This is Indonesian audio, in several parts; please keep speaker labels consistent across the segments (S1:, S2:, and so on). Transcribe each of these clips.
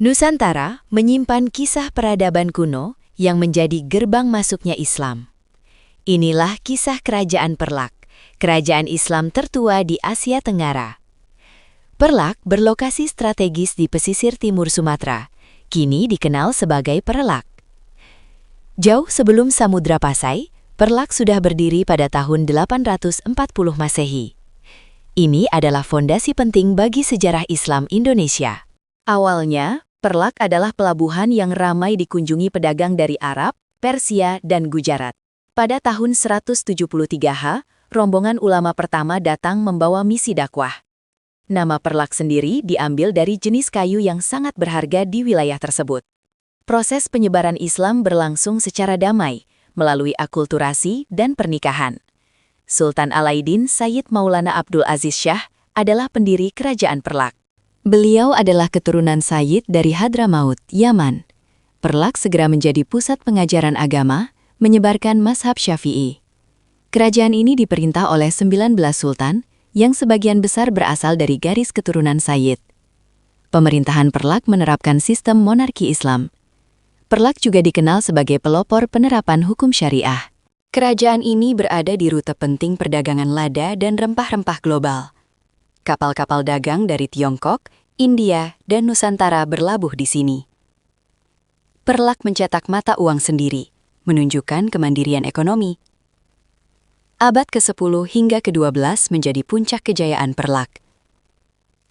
S1: Nusantara menyimpan kisah peradaban kuno yang menjadi gerbang masuknya Islam. Inilah kisah Kerajaan Perlak, kerajaan Islam tertua di Asia Tenggara. Perlak berlokasi strategis di pesisir timur Sumatera, kini dikenal sebagai Perlak. Jauh sebelum Samudra Pasai, Perlak sudah berdiri pada tahun 840 Masehi. Ini adalah fondasi penting bagi sejarah Islam Indonesia. Awalnya, Perlak adalah pelabuhan yang ramai dikunjungi pedagang dari Arab, Persia, dan Gujarat. Pada tahun 173H, rombongan ulama pertama datang membawa misi dakwah. Nama Perlak sendiri diambil dari jenis kayu yang sangat berharga di wilayah tersebut. Proses penyebaran Islam berlangsung secara damai, melalui akulturasi dan pernikahan. Sultan Alauddin Sayyid Maulana Abdul Aziz Shah adalah pendiri Kerajaan Perlak. Beliau adalah keturunan Sayyid dari Hadramaut, Yaman. Perlak segera menjadi pusat pengajaran agama, menyebarkan mazhab Syafi'i. Kerajaan ini diperintah oleh 19 sultan, yang sebagian besar berasal dari garis keturunan Sayyid. Pemerintahan Perlak menerapkan sistem monarki Islam. Perlak juga dikenal sebagai pelopor penerapan hukum syariah. Kerajaan ini berada di rute penting perdagangan lada dan rempah-rempah global. Kapal-kapal dagang dari Tiongkok, India, dan Nusantara berlabuh di sini. Perlak mencetak mata uang sendiri, menunjukkan kemandirian ekonomi. Abad ke-10 hingga ke-12 menjadi puncak kejayaan Perlak.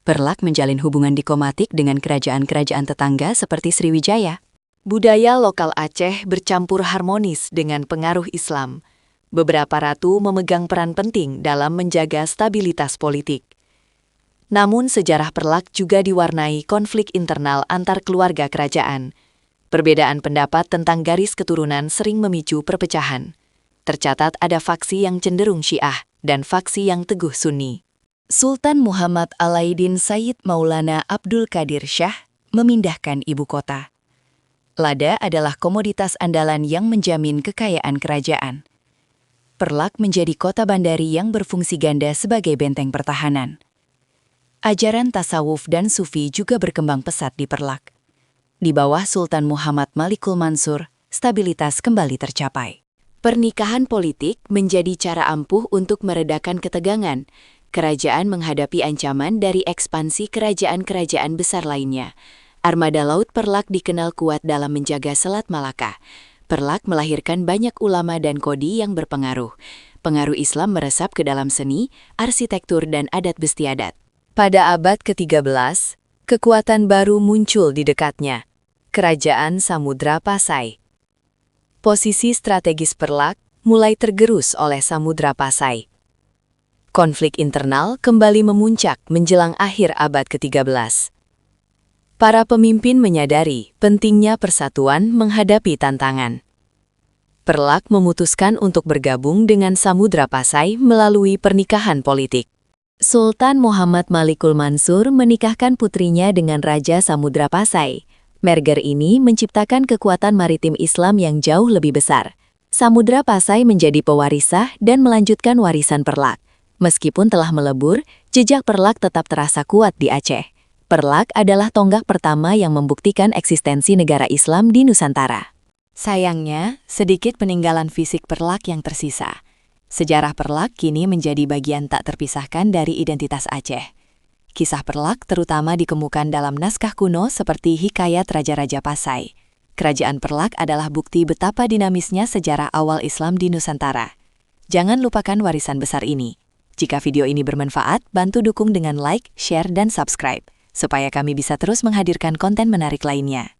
S1: Perlak menjalin hubungan diplomatik dengan kerajaan-kerajaan tetangga seperti Sriwijaya. Budaya lokal Aceh bercampur harmonis dengan pengaruh Islam. Beberapa ratu memegang peran penting dalam menjaga stabilitas politik. Namun sejarah Perlak juga diwarnai konflik internal antar keluarga kerajaan. Perbedaan pendapat tentang garis keturunan sering memicu perpecahan. Tercatat ada faksi yang cenderung Syiah dan faksi yang teguh Sunni. Sultan Muhammad Alauddin Sayyid Maulana Abdul Qadir Shah memindahkan ibu kota. Lada adalah komoditas andalan yang menjamin kekayaan kerajaan. Perlak menjadi kota bandari yang berfungsi ganda sebagai benteng pertahanan. Ajaran tasawuf dan sufi juga berkembang pesat di Perlak. Di bawah Sultan Muhammad Malikul Mansur, stabilitas kembali tercapai. Pernikahan politik menjadi cara ampuh untuk meredakan ketegangan. Kerajaan menghadapi ancaman dari ekspansi kerajaan-kerajaan besar lainnya. Armada Laut Perlak dikenal kuat dalam menjaga Selat Malaka. Perlak melahirkan banyak ulama dan kodi yang berpengaruh. Pengaruh Islam meresap ke dalam seni, arsitektur, dan adat bestiadat. Pada abad ke-13, kekuatan baru muncul di dekatnya, Kerajaan Samudra Pasai. Posisi strategis Perlak mulai tergerus oleh Samudra Pasai. Konflik internal kembali memuncak menjelang akhir abad ke-13. Para pemimpin menyadari pentingnya persatuan menghadapi tantangan. Perlak memutuskan untuk bergabung dengan Samudra Pasai melalui pernikahan politik. Sultan Muhammad Malikul Mansur menikahkan putrinya dengan Raja Samudra Pasai. Merger ini menciptakan kekuatan maritim Islam yang jauh lebih besar. Samudra Pasai menjadi pewarisah dan melanjutkan warisan Perlak. Meskipun telah melebur, jejak Perlak tetap terasa kuat di Aceh. Perlak adalah tonggak pertama yang membuktikan eksistensi negara Islam di Nusantara. Sayangnya, sedikit peninggalan fisik Perlak yang tersisa. Sejarah Perlak kini menjadi bagian tak terpisahkan dari identitas Aceh. Kisah Perlak terutama dikemukakan dalam naskah kuno seperti Hikayat Raja-Raja Pasai. Kerajaan Perlak adalah bukti betapa dinamisnya sejarah awal Islam di Nusantara. Jangan lupakan warisan besar ini. Jika video ini bermanfaat, bantu dukung dengan like, share, dan subscribe, supaya kami bisa terus menghadirkan konten menarik lainnya.